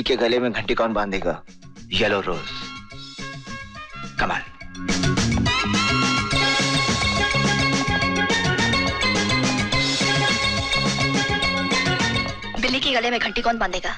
बिल्ली के गले में घंटी कौन बांधेगा? येलो रोज। कमाल। बिल्ली के गले में घंटी कौन बांधेगा?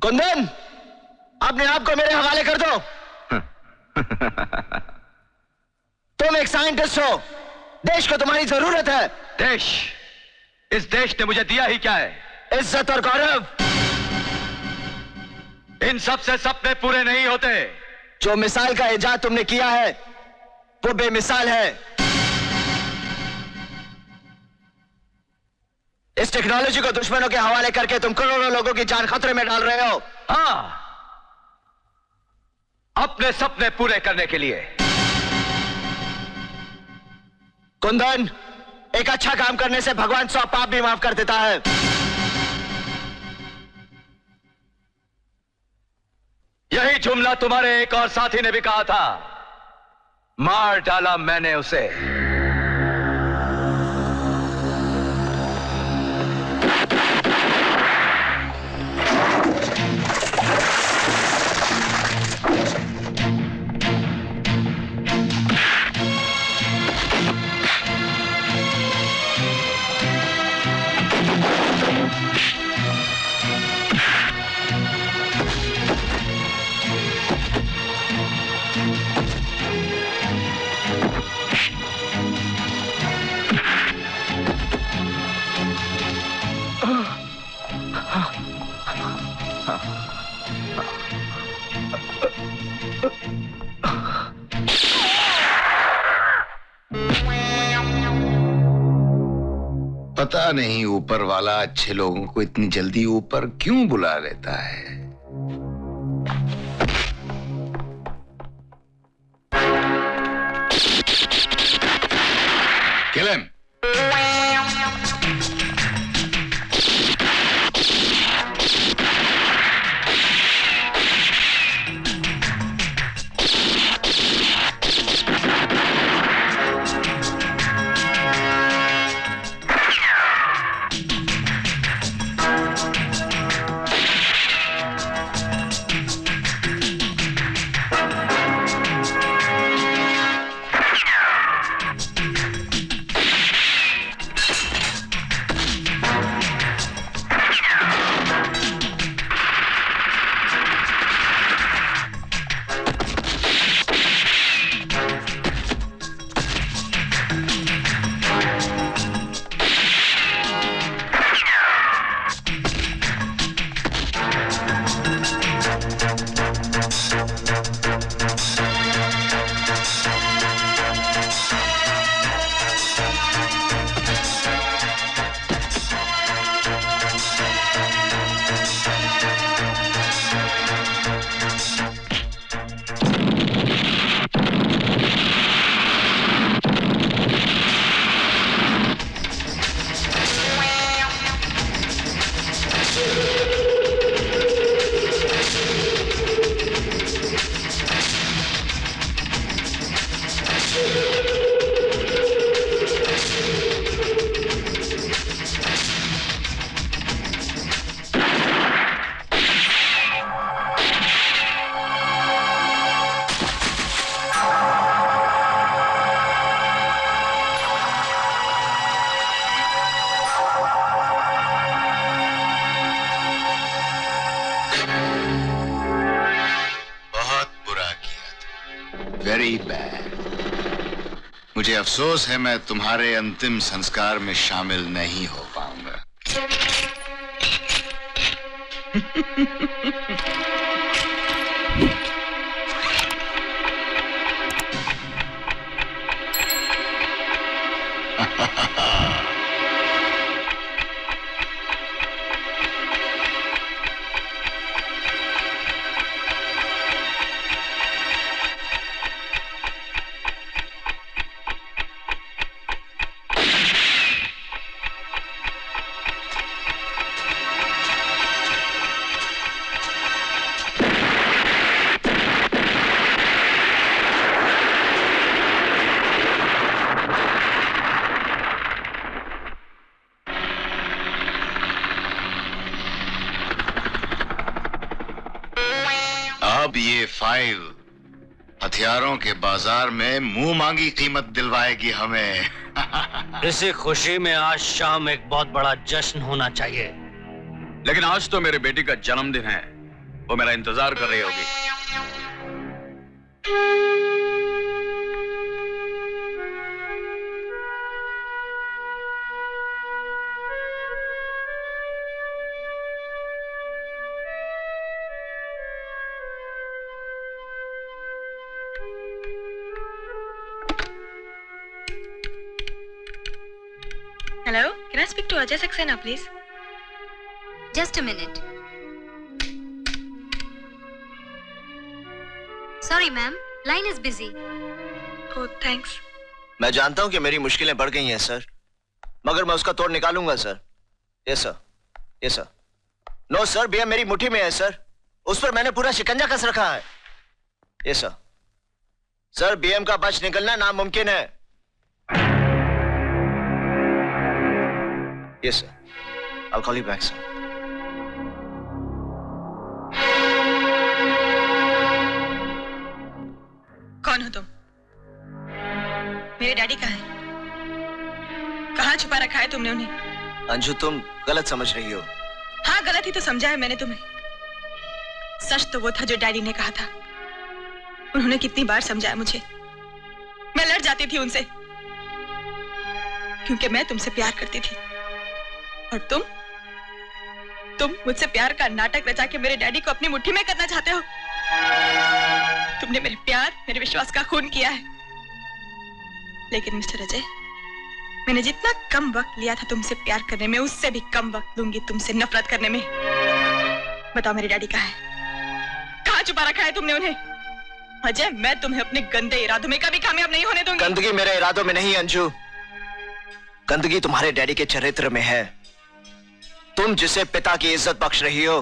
कुंदन, अपने आप को मेरे हवाले कर दो। तुम एक साइंटिस्ट हो, देश को तुम्हारी जरूरत है। देश? इस देश ने मुझे दिया ही क्या है? इज्जत और गौरव। इन सब से सपने पूरे नहीं होते। जो मिसाल का इजाद तुमने किया है वो बेमिसाल है। इस टेक्नोलॉजी को दुश्मनों के हवाले करके तुम करोड़ों लोगों की जान खतरे में डाल रहे हो। हाँ, अपने सपने पूरे करने के लिए। कुंदन, एक अच्छा काम करने से भगवान 100 पाप भी माफ कर देता है। यही जुमला तुम्हारे एक और साथी ने भी कहा था। मार डाला मैंने उसे। पता नहीं ऊपर वाला अच्छे लोगों को इतनी जल्दी ऊपर क्यों बुला लेता है। किलम, वेरी बैड। मुझे अफसोस है मैं तुम्हारे अंतिम संस्कार में शामिल नहीं हो पाऊंगा। अब ये फाइल हथियारों के बाजार में मुंह मांगी कीमत दिलवाएगी हमें। इसी खुशी में आज शाम एक बहुत बड़ा जश्न होना चाहिए। लेकिन आज तो मेरी बेटी का जन्मदिन है, वो मेरा इंतजार कर रही होगी। Hello, can I speak to Ajay Saxena, please? Just a minute. Sorry, ma'am. Line is busy. Oh, thanks. मैं जानता हूं कि मेरी मुश्किलें बढ़ गई हैं सर, मगर मैं उसका तोड़ निकालूंगा sir. Yes sir, yes sir. No sir, BM मेरी मुट्ठी में है सर, उस पर मैंने पूरा शिकंजा कस रखा है। Yes sir. सर, बीएम का बच निकलना नामुमकिन है। Yes sir, I'll call you back, sir. कौन हो तुम? मेरे डैडी कहाँ हैं? कहाँ छुपा रखा है तुमने उन्हें? अंजू, तुम गलत समझ रही हो। हाँ, गलत ही तो समझा है मैंने तुम्हें। सच तो वो था जो डैडी ने कहा था। उन्होंने कितनी बार समझाया मुझे। मैं लड़ जाती थी उनसे, क्योंकि मैं तुमसे प्यार करती थी। और तुम मुझसे प्यार का नाटक रचा के मेरे डैडी को अपनी मुट्ठी में करना चाहते हो। तुमने मेरे प्यार, मेरे विश्वास का खून किया है। लेकिन मिस्टर अजय, मैंने जितना कम वक्त लिया था तुमसे प्यार करने में, उससे भी कम वक्त लूंगी तुमसे नफरत करने में। बताओ, मेरे डैडी कहाँ है? कहाँ छुपा रखा है तुमने उन्हें? अजय, मैं तुम्हें अपने गंदे इरादों में कभी कामयाब नहीं होने दूंगी। गंदगी मेरे इरादों में नहीं अंजू, गंदगी तुम्हारे डैडी के चरित्र में है। तुम जिसे पिता की इज्जत बख्श रही हो,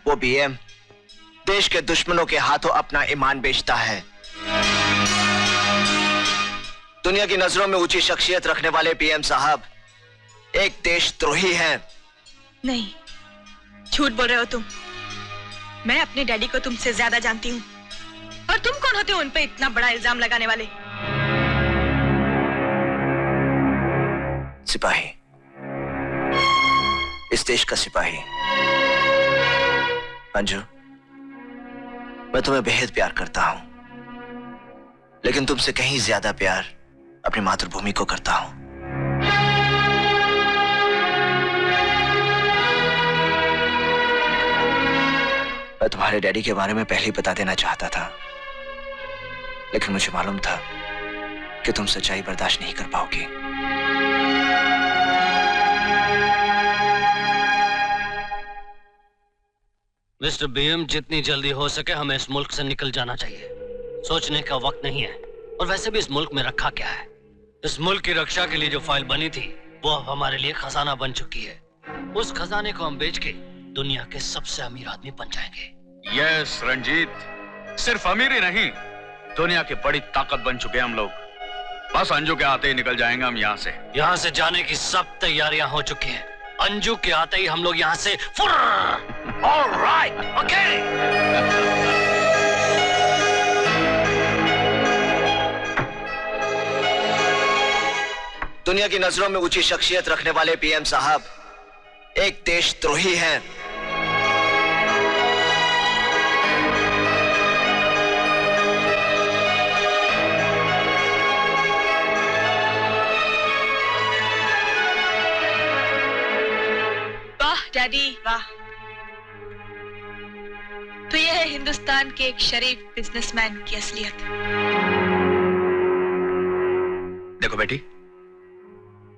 वो बीएम देश के दुश्मनों के हाथों अपना ईमान बेचता है। दुनिया की नजरों में ऊंची शख्सियत रखने वाले बीएम साहब एक देशद्रोही हैं। नहीं, झूठ बोल रहे हो तुम। मैं अपने डैडी को तुमसे ज्यादा जानती हूँ। और तुम कौन होते हो उन पे इतना बड़ा इल्जाम लगाने वाले? सिपाही, इस देश का सिपाही। अंजू, मैं तुम्हें बेहद प्यार करता हूं, लेकिन तुमसे कहीं ज्यादा प्यार अपनी मातृभूमि को करता हूं। मैं तुम्हारे डैडी के बारे में पहले ही बता देना चाहता था, लेकिन मुझे मालूम था कि तुम सच्चाई बर्दाश्त नहीं कर पाओगी। मिस्टर बीएम, जितनी जल्दी हो सके हमें इस मुल्क से निकल जाना चाहिए। सोचने का वक्त नहीं है। और वैसे भी इस मुल्क में रखा क्या है? इस मुल्क की रक्षा के लिए जो फाइल बनी थी वो अब हमारे लिए खजाना बन चुकी है। उस खजाने को हम बेच के दुनिया के सबसे अमीर आदमी बन जाएंगे। यस रंजीत, सिर्फ अमीर ही नहीं, दुनिया की बड़ी ताकत बन चुके हैं हम लोग। बस अंजू के आते ही निकल जाएंगे हम यहाँ से। यहाँ से जाने की सब तैयारियां हो चुकी हैं। अंजू के आते ही हम लोग यहाँ से ऑलराइट, ओके। दुनिया की नजरों में ऊंची शख्सियत रखने वाले पीएम साहब एक देशद्रोही हैं। डैडी, वाह। तो यह है हिंदुस्तान के एक शरीफ बिजनेसमैन की असलियत। देखो बेटी,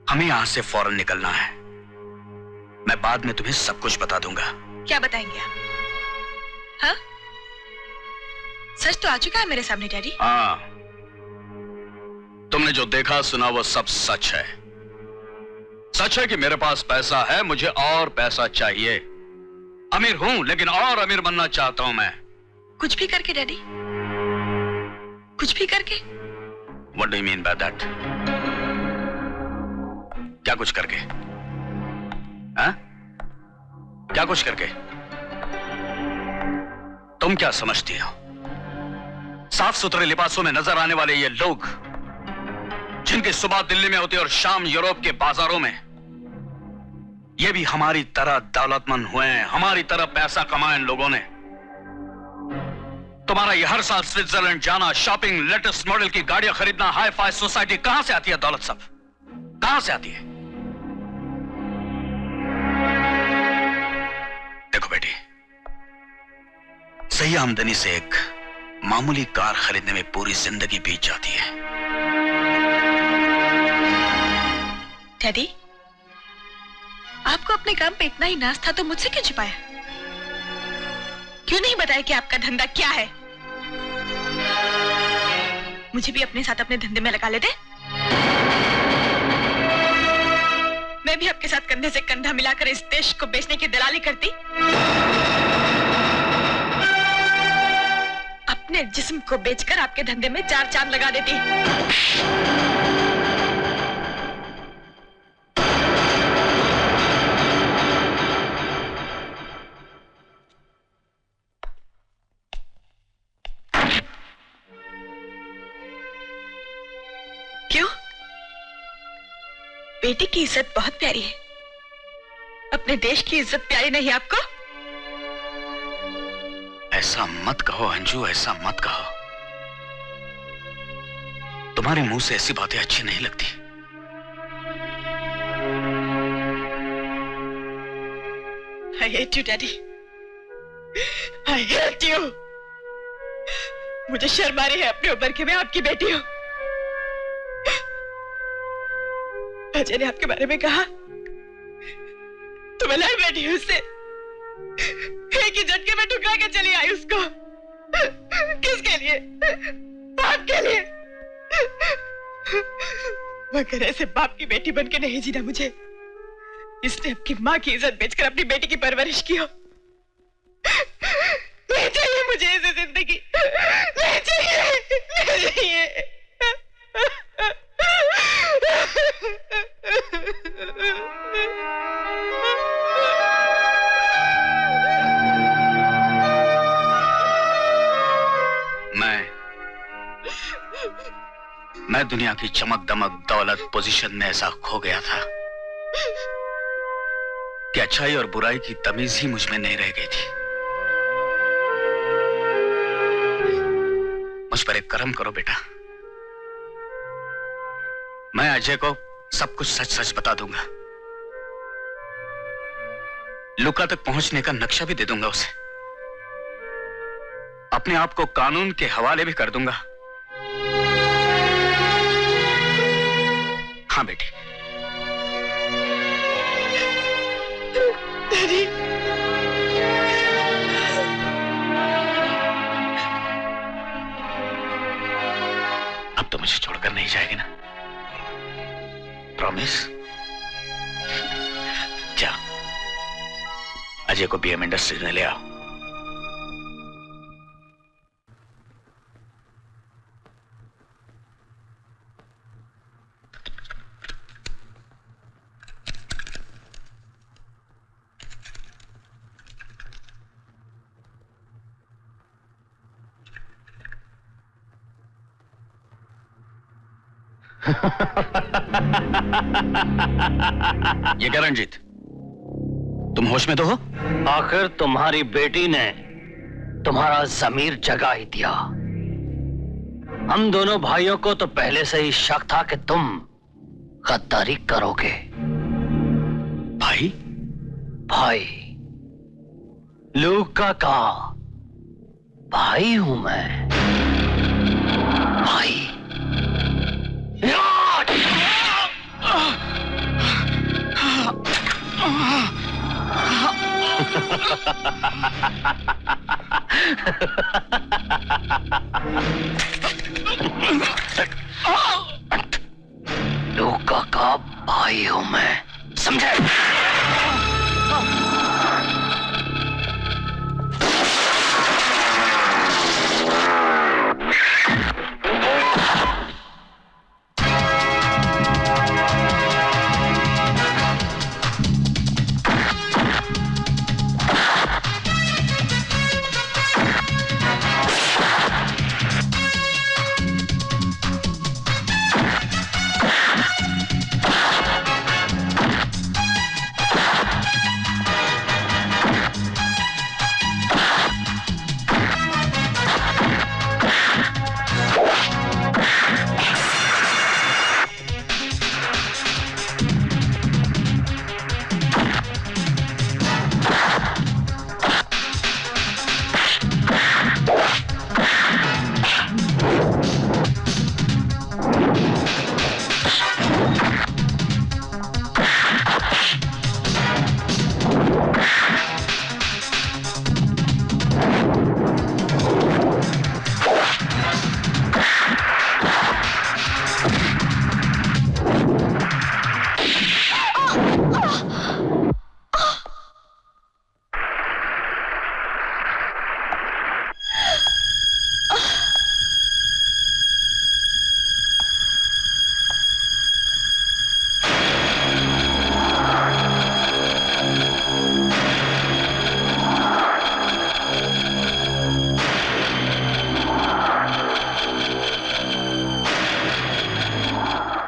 हमें यहां से फौरन निकलना है। मैं बाद में तुम्हें सब कुछ बता दूंगा। क्या बताएंगे आप? हाँ? सच तो आ चुका है मेरे सामने डैडी। हाँ, तुमने जो देखा सुना वो सब सच है। सच है कि मेरे पास पैसा है, मुझे और पैसा चाहिए। अमीर हूं लेकिन और अमीर बनना चाहता हूं मैं। कुछ भी करके डैडी, कुछ भी करके। What do you mean by that? क्या कुछ करके? हाँ? क्या कुछ करके? तुम क्या समझती हो? साफ सुथरे लिबासों में नजर आने वाले ये लोग, जिनकी सुबह दिल्ली में होती और शाम यूरोप के बाजारों में, ये भी हमारी तरह दौलतमंद हुए हैं, हमारी तरह पैसा कमाए इन लोगों ने। तुम्हारा ये हर साल स्विट्जरलैंड जाना, शॉपिंग, लेटेस्ट मॉडल की गाड़ियां खरीदना, हाई फाई सोसाइटी, कहां से आती है दौलत सब? कहां से आती है? देखो बेटी, सही आमदनी से एक मामूली कार खरीदने में पूरी जिंदगी बीत जाती है। डैडी, आपको अपने काम पे इतना ही नाज था तो मुझसे क्यों छिपाया? क्यों नहीं बताया कि आपका धंधा क्या है? मुझे भी अपने साथ अपने धंधे में लगा लेते। मैं भी आपके साथ कंधे से कंधा मिलाकर इस देश को बेचने की दलाली करती। अपने जिस्म को बेचकर आपके धंधे में 4 चांद लगा देती। क्यों? बेटी की इज्जत बहुत प्यारी है, अपने देश की इज्जत प्यारी नहीं आपको? ऐसा मत कहो अंजू, ऐसा मत कहो। तुम्हारे मुंह से ऐसी बातें अच्छी नहीं लगती। I hate you, Daddy. I hate you. मुझे शर्म आ रही है अपने ऊपर कि मैं आपकी बेटी हूं। अजय ने आपके बारे में कहा तो मैं लड़ बैठी हूं उससे। एक ही झटके में ठुकरा के चली आई उसको। किसके लिए? आपके लिए। मगर ऐसे बाप की बेटी बन के नहीं जीना मुझे। इसने आपकी माँ की इज्जत बेचकर अपनी बेटी की परवरिश की हो। नहीं चाहिए मुझे ऐसी जिंदगी, नहीं चाहिए, नहीं चाहिए। मैं दुनिया की चमक दमक दौलत पोजीशन में ऐसा खो गया था कि अच्छाई और बुराई की तमीज ही मुझ में नहीं रह गई थी। मुझ पर एक करम करो बेटा, मैं अजय को सब कुछ सच सच बता दूंगा। लुका तक पहुंचने का नक्शा भी दे दूंगा उसे। अपने आप को कानून के हवाले भी कर दूंगा। हाँ बेटी। अब तो मुझे छोड़कर नहीं जाएगी ना? प्रॉमिस? जा, अजय को बीएम इंडस्ट्रीज में ले आओ। ये क्या रणजीत, तुम होश में तो हो? आखिर तुम्हारी बेटी ने तुम्हारा जमीर जगा ही दिया। हम दोनों भाइयों को तो पहले से ही शक था कि तुम गद्दारी करोगे। भाई? भाई, लूका का भाई हूं मैं। भाई। लूका का भाई हूं मैं, समझे?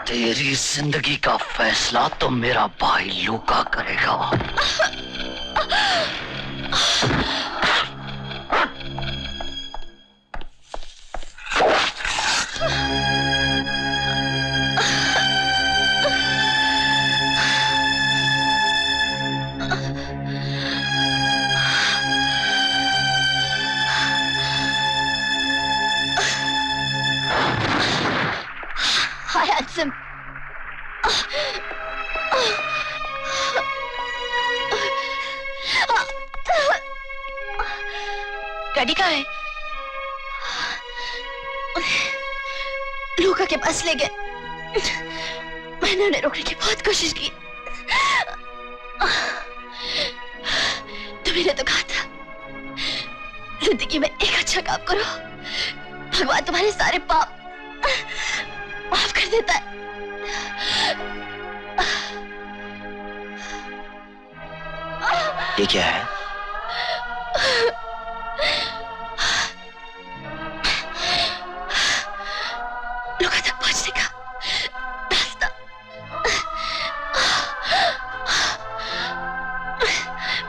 तेरी जिंदगी का फैसला तो मेरा भाई लूका करेगा। Hi, handsome. डैडी कहाँ है? लूका के पास ले गए। मैंने उन्हें रोकने की बहुत कोशिश की। तुमने तो कहा था जिंदगी में एक अच्छा काम करो, भगवान तुम्हारे सारे पाप माफ कर देता है। ये क्या है? लूका तक पहुंचने का रास्ता।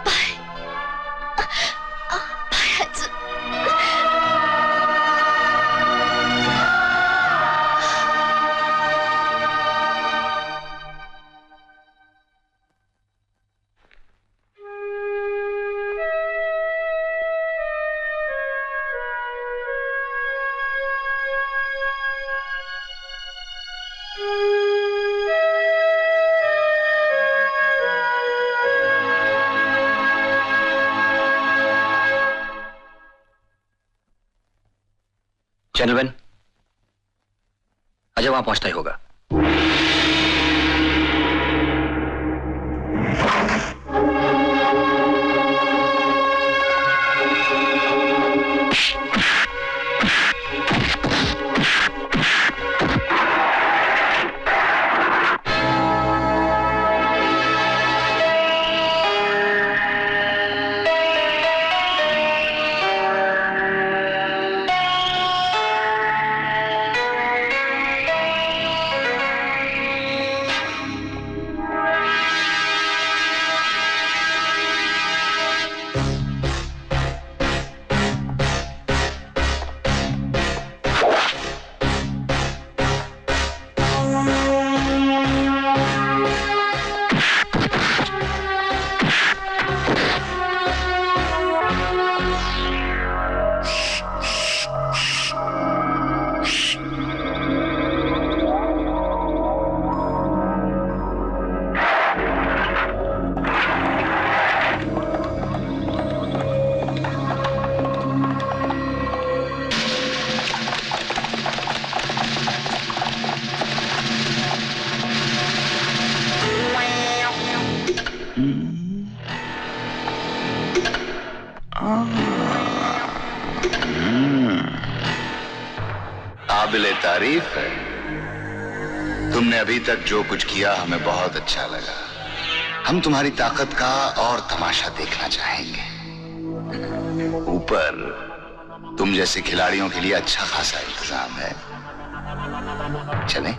Bye bye handsome. Gentleman, Ajay वहां पहुंचता ही होगा। काबिले तारीफ है। तुमने अभी तक जो कुछ किया हमें बहुत अच्छा लगा। हम तुम्हारी ताकत का और तमाशा देखना चाहेंगे। ऊपर तुम जैसे खिलाड़ियों के लिए अच्छा खासा इंतजाम है। चलें?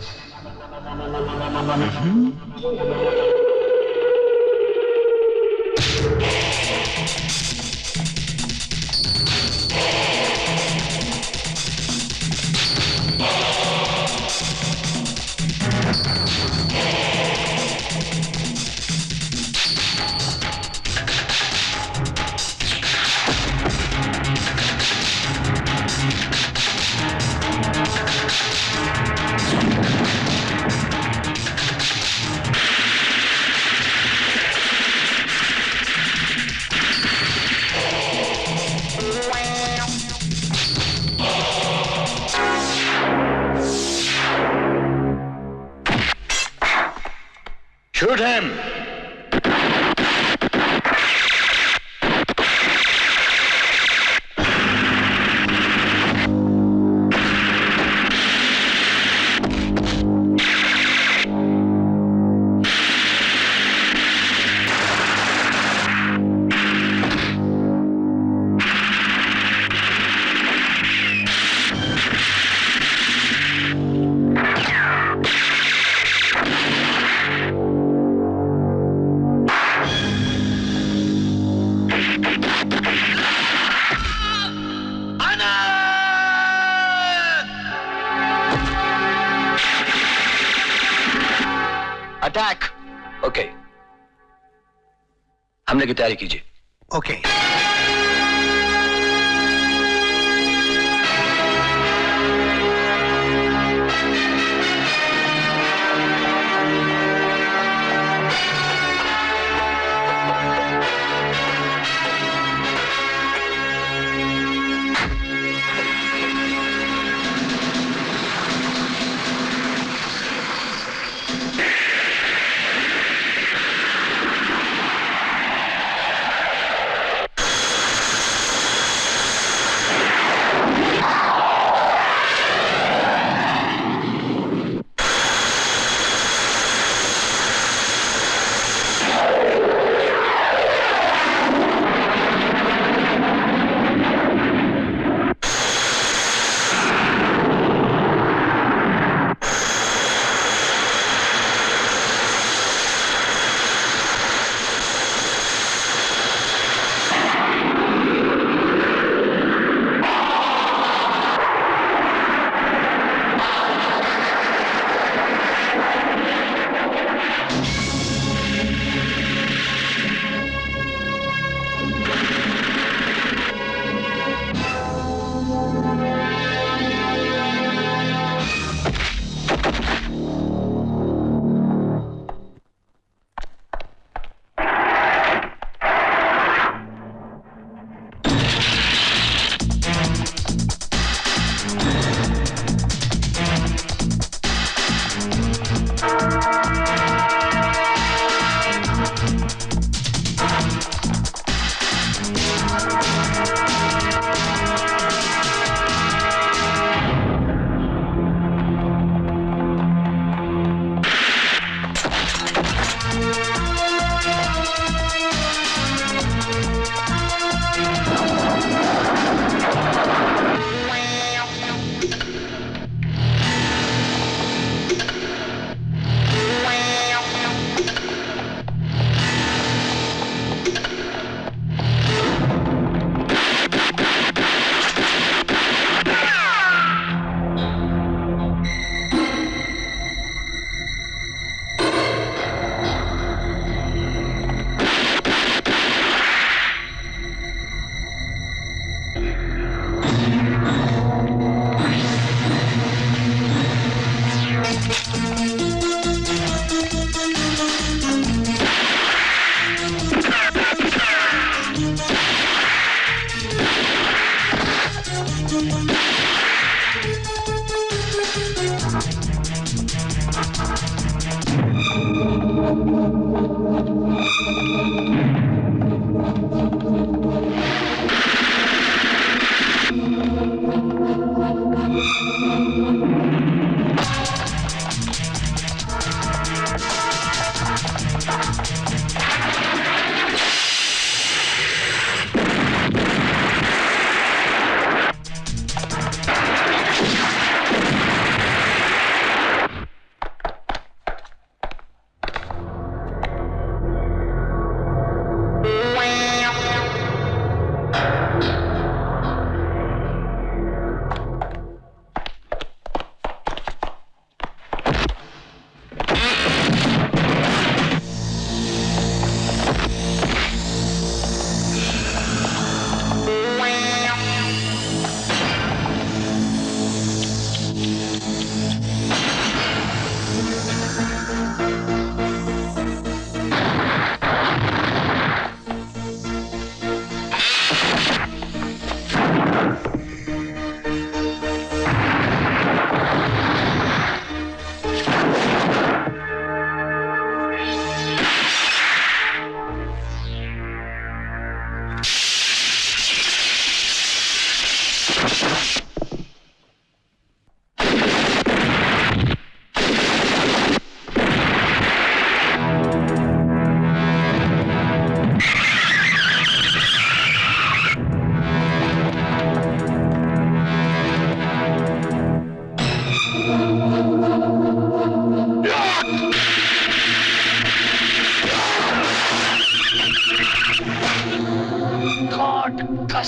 Shoot him! अटैक। ओके, हमले की तैयारी कीजिए। ओके।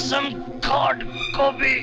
कसम गॉड को भी।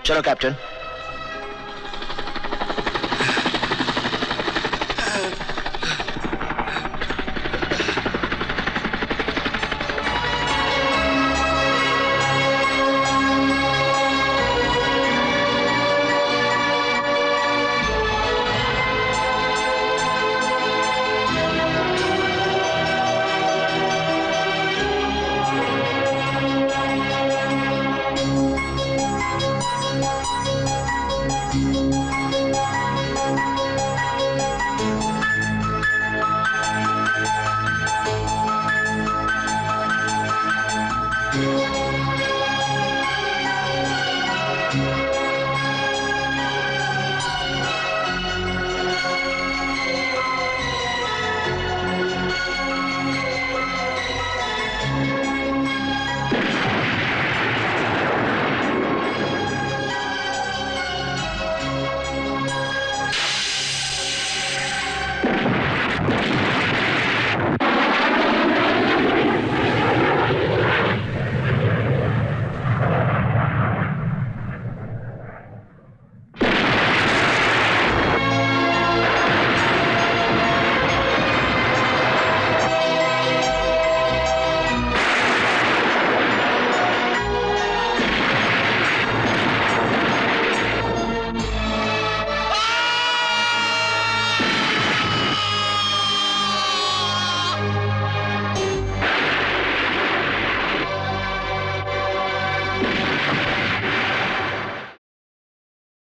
चलो कैप्टन।